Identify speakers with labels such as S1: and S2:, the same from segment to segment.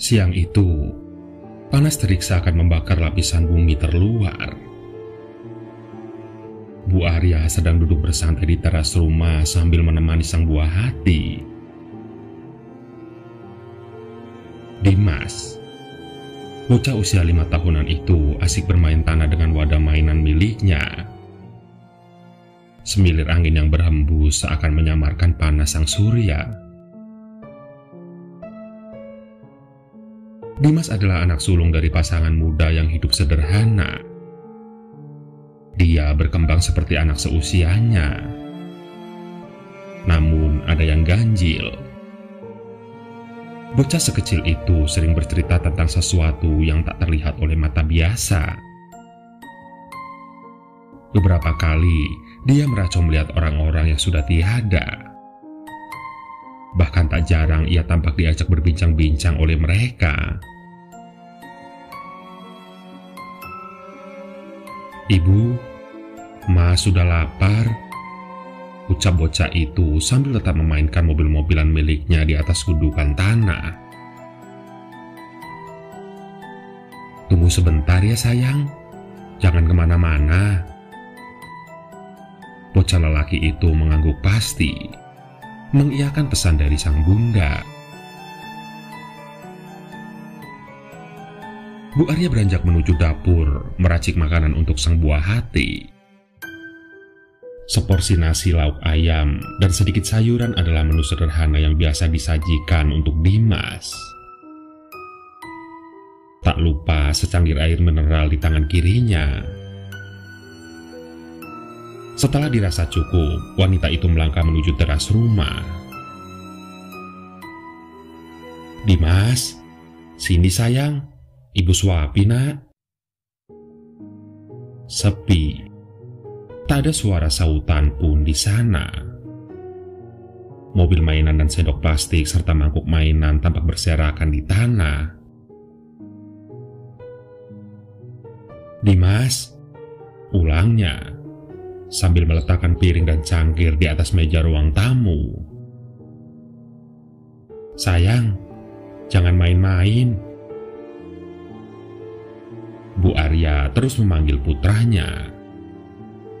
S1: Siang itu, panas terik seakan membakar lapisan bumi terluar. Bu Arya sedang duduk bersantai di teras rumah sambil menemani sang buah hati. Dimas, bocah usia 5 tahunan itu asik bermain tanah dengan wadah mainan miliknya. Semilir angin yang berhembus seakan menyamarkan panas sang surya. Dimas adalah anak sulung dari pasangan muda yang hidup sederhana. Dia berkembang seperti anak seusianya. Namun ada yang ganjil. Bocah sekecil itu sering bercerita tentang sesuatu yang tak terlihat oleh mata biasa. Beberapa kali dia meracau melihat orang-orang yang sudah tiada. Bahkan tak jarang ia tampak diajak berbincang-bincang oleh mereka. "Ibu, Ma sudah lapar," ucap bocah itu sambil tetap memainkan mobil-mobilan miliknya di atas gundukan tanah. "Tunggu sebentar ya sayang, jangan kemana-mana." Bocah lelaki itu mengangguk pasti, mengiyakan pesan dari sang bunda. Bu Arya beranjak menuju dapur, meracik makanan untuk sang buah hati. Seporsi nasi lauk ayam dan sedikit sayuran adalah menu sederhana yang biasa disajikan untuk Dimas. Tak lupa secangkir air mineral di tangan kirinya. Setelah dirasa cukup, wanita itu melangkah menuju teras rumah. "Dimas, sini sayang, ibu suapi nak." Sepi. Tak ada suara sautan pun di sana. Mobil mainan dan sendok plastik serta mangkuk mainan tampak berserakan di tanah. "Dimas," ulangnya, sambil meletakkan piring dan cangkir di atas meja ruang tamu. "Sayang, jangan main-main." Bu Arya terus memanggil putranya.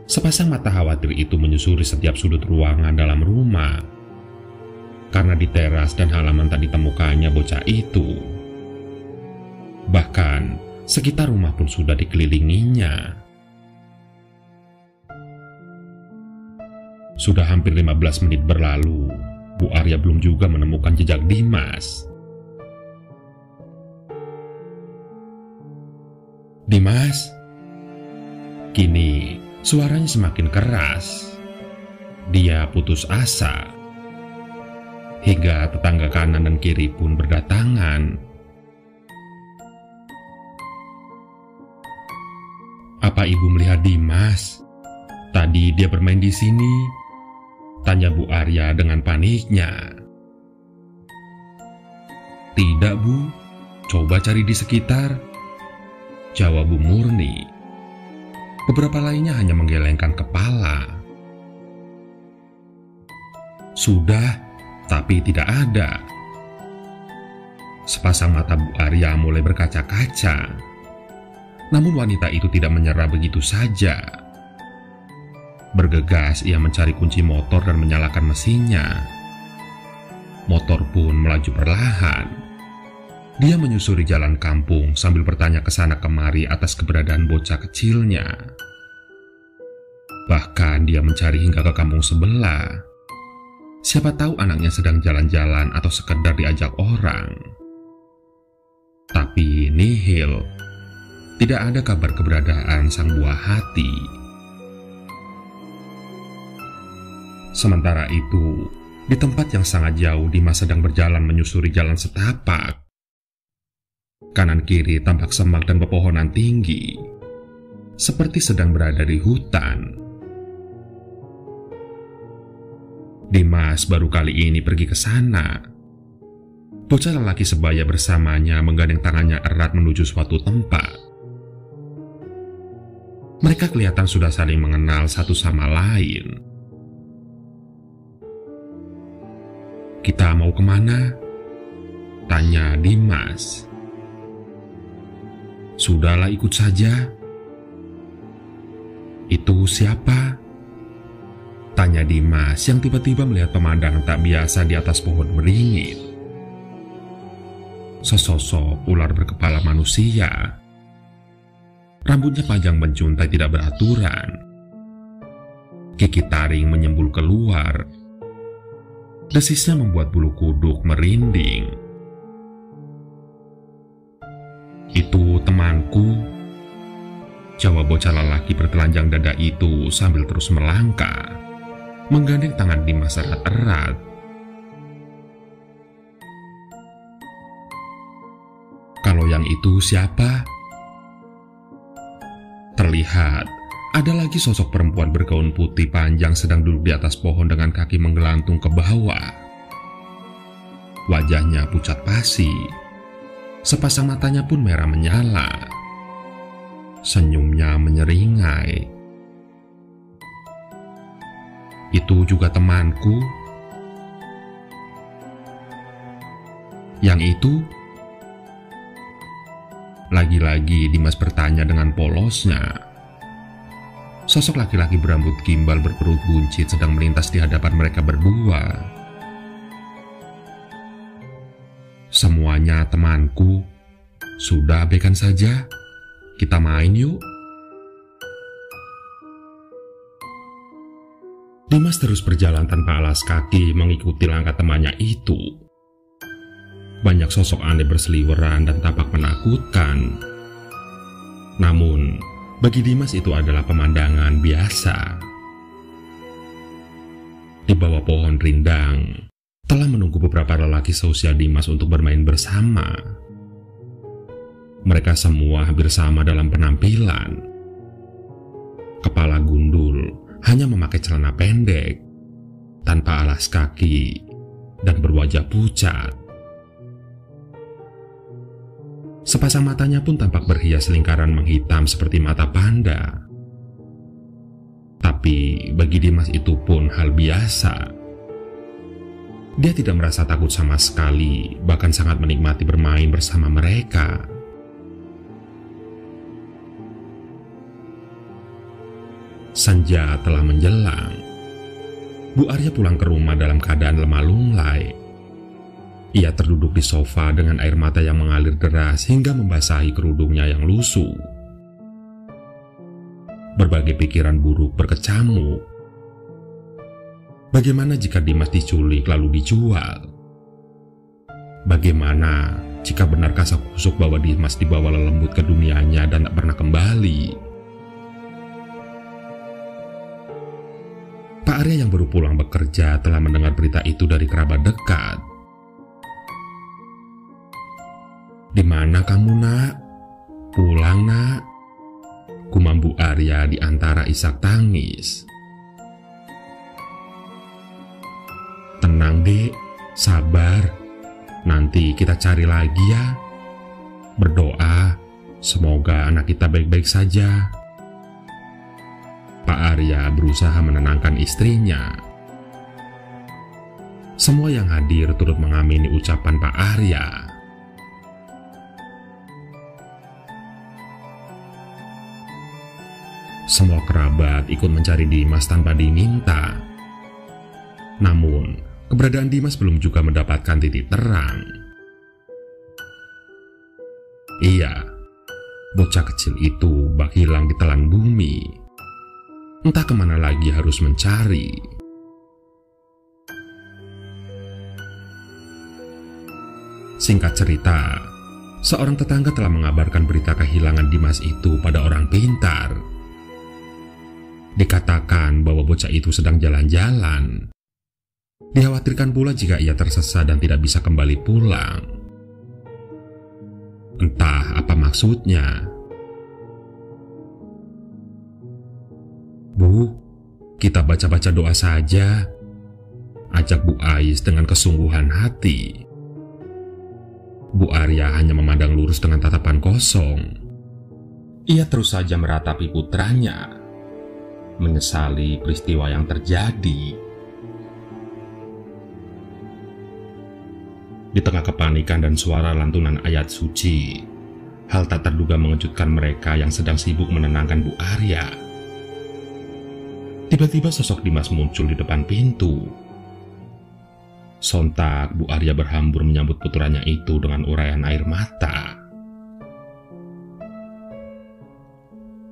S1: Sepasang mata khawatir itu menyusuri setiap sudut ruangan dalam rumah. Karena di teras dan halaman tak ditemukannya bocah itu. Bahkan, sekitar rumah pun sudah dikelilinginya. Sudah hampir 15 menit berlalu, Bu Arya belum juga menemukan jejak Dimas. "Dimas?" Kini suaranya semakin keras. Dia putus asa. Hingga tetangga kanan dan kiri pun berdatangan. "Apa ibu melihat Dimas? Tadi dia bermain di sini," tanya Bu Arya dengan paniknya. "Tidak Bu, coba cari di sekitar," jawab Bu Murni. Beberapa lainnya hanya menggelengkan kepala. "Sudah, tapi tidak ada." Sepasang mata Bu Arya mulai berkaca-kaca. Namun wanita itu tidak menyerah begitu saja. Bergegas ia mencari kunci motor dan menyalakan mesinnya. Motor pun melaju perlahan. Dia menyusuri jalan kampung sambil bertanya ke sana kemari atas keberadaan bocah kecilnya. Bahkan dia mencari hingga ke kampung sebelah. Siapa tahu anaknya sedang jalan-jalan atau sekedar diajak orang. Tapi nihil. Tidak ada kabar keberadaan sang buah hati. Sementara itu, di tempat yang sangat jauh Dimas sedang berjalan menyusuri jalan setapak. Kanan kiri tampak semak dan pepohonan tinggi, seperti sedang berada di hutan. Dimas baru kali ini pergi ke sana. Bocah lelaki sebaya bersamanya menggandeng tangannya erat menuju suatu tempat. Mereka kelihatan sudah saling mengenal satu sama lain. "Kita mau kemana?" Tanya Dimas. Sudahlah, ikut saja. Itu siapa? Tanya Dimas yang tiba-tiba melihat pemandangan tak biasa di atas pohon beringin. Sesosok ular berkepala manusia. Rambutnya panjang menjuntai tidak beraturan. Gigi taring menyembul keluar. Desisnya membuat bulu kuduk merinding. Itu temanku, jawab bocah lelaki bertelanjang dada itu sambil terus melangkah, menggandeng tangan Dimas erat-erat. Kalau yang itu siapa? Terlihat ada lagi sosok perempuan bergaun putih panjang sedang duduk di atas pohon dengan kaki menggelantung ke bawah. Wajahnya pucat pasi. Sepasang matanya pun merah menyala. Senyumnya menyeringai. Itu juga temanku. Yang itu? Lagi-lagi Dimas bertanya dengan polosnya. Sosok laki-laki berambut gimbal berperut buncit sedang melintas di hadapan mereka berdua. Semuanya temanku. Sudah, abaikan saja. Kita main yuk. Dimas terus berjalan tanpa alas kaki mengikuti langkah temannya itu. Banyak sosok aneh berseliweran dan tampak menakutkan. Namun, bagi Dimas itu adalah pemandangan biasa. Di bawah pohon rindang, telah menunggu beberapa lelaki seusia Dimas untuk bermain bersama. Mereka semua hampir sama dalam penampilan. Kepala gundul, hanya memakai celana pendek, tanpa alas kaki, dan berwajah pucat. Sepasang matanya pun tampak berhias lingkaran menghitam seperti mata panda. Tapi bagi Dimas itu pun hal biasa. Dia tidak merasa takut sama sekali, bahkan sangat menikmati bermain bersama mereka. Senja telah menjelang. Bu Arya pulang ke rumah dalam keadaan lemah lunglai. Ia terduduk di sofa dengan air mata yang mengalir deras hingga membasahi kerudungnya yang lusuh. Berbagai pikiran buruk berkecamuk. Bagaimana jika Dimas diculik lalu dijual? Bagaimana jika benar kasak-kusuk bahwa Dimas dibawa lelembut ke dunianya dan tak pernah kembali? Pak Arya yang baru pulang bekerja telah mendengar berita itu dari kerabat dekat. "Di mana kamu, Nak? Pulang, Nak," gumam Bu Arya di antara isak tangis. "Tenang, Dek, sabar. Nanti kita cari lagi ya. Berdoa, semoga anak kita baik-baik saja." Pak Arya berusaha menenangkan istrinya. Semua yang hadir turut mengamini ucapan Pak Arya. Semua kerabat ikut mencari Dimas tanpa diminta. Namun, keberadaan Dimas belum juga mendapatkan titik terang. Iya, bocah kecil itu bak hilang di telan bumi. Entah kemana lagi harus mencari. Singkat cerita, seorang tetangga telah mengabarkan berita kehilangan Dimas itu pada orang pintar. Dikatakan bahwa bocah itu sedang jalan-jalan. Dikhawatirkan pula jika ia tersesat dan tidak bisa kembali pulang. Entah apa maksudnya. "Bu, kita baca-baca doa saja," ajak Bu Ais dengan kesungguhan hati. Bu Arya hanya memandang lurus dengan tatapan kosong. Ia terus saja meratapi putranya, menyesali peristiwa yang terjadi. Di tengah kepanikan dan suara lantunan ayat suci, hal tak terduga mengejutkan mereka yang sedang sibuk menenangkan Bu Arya. Tiba-tiba sosok Dimas muncul di depan pintu. Sontak Bu Arya berhambur menyambut putranya itu dengan uraian air mata.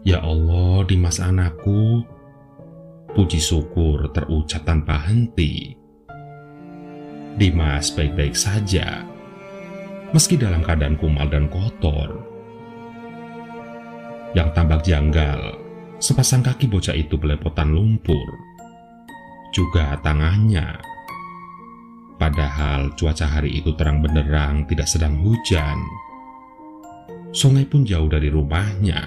S1: "Ya Allah, Dimas anakku," puji syukur terucap tanpa henti. Dimas baik-baik saja, meski dalam keadaan kumal dan kotor. Yang tampak janggal, sepasang kaki bocah itu belepotan lumpur, juga tangannya. Padahal cuaca hari itu terang benderang, tidak sedang hujan. Sungai pun jauh dari rumahnya.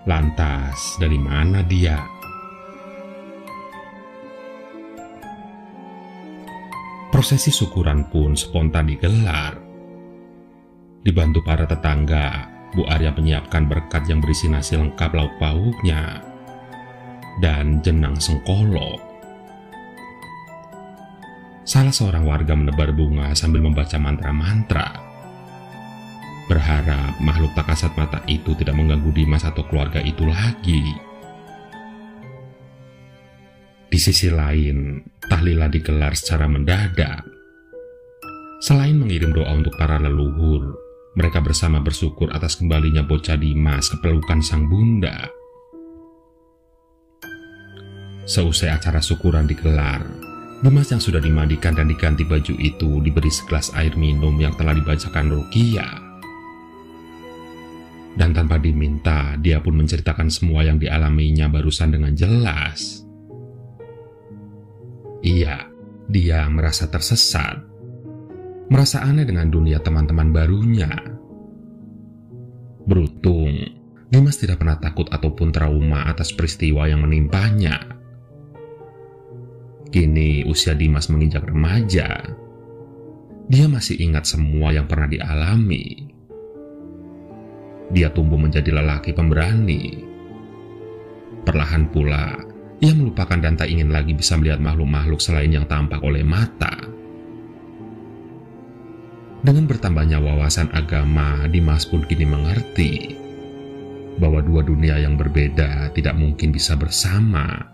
S1: Lantas, dari mana dia? Prosesi syukuran pun spontan digelar. Dibantu para tetangga, Bu Arya menyiapkan berkat yang berisi nasi lengkap lauk pauknya dan jenang sengkolok. Salah seorang warga menebar bunga sambil membaca mantra-mantra, berharap makhluk tak kasat mata itu tidak mengganggu Dimas atau keluarga itu lagi. Di sisi lain, tahlilan digelar secara mendadak. Selain mengirim doa untuk para leluhur, mereka bersama bersyukur atas kembalinya bocah Dimas ke pelukan sang bunda. Seusai acara syukuran digelar, Dimas yang sudah dimandikan dan diganti baju itu diberi segelas air minum yang telah dibacakan ruqyah. Dan tanpa diminta, dia pun menceritakan semua yang dialaminya barusan dengan jelas. Iya, dia merasa tersesat, merasa aneh dengan dunia teman-teman barunya. Beruntung, Dimas tidak pernah takut ataupun trauma atas peristiwa yang menimpanya. Kini usia Dimas menginjak remaja. Dia masih ingat semua yang pernah dialami. Dia tumbuh menjadi lelaki pemberani. Perlahan pula, ia melupakan dan tak ingin lagi bisa melihat makhluk-makhluk selain yang tampak oleh mata. Dengan bertambahnya wawasan agama, Dimas pun kini mengerti bahwa dua dunia yang berbeda tidak mungkin bisa bersama.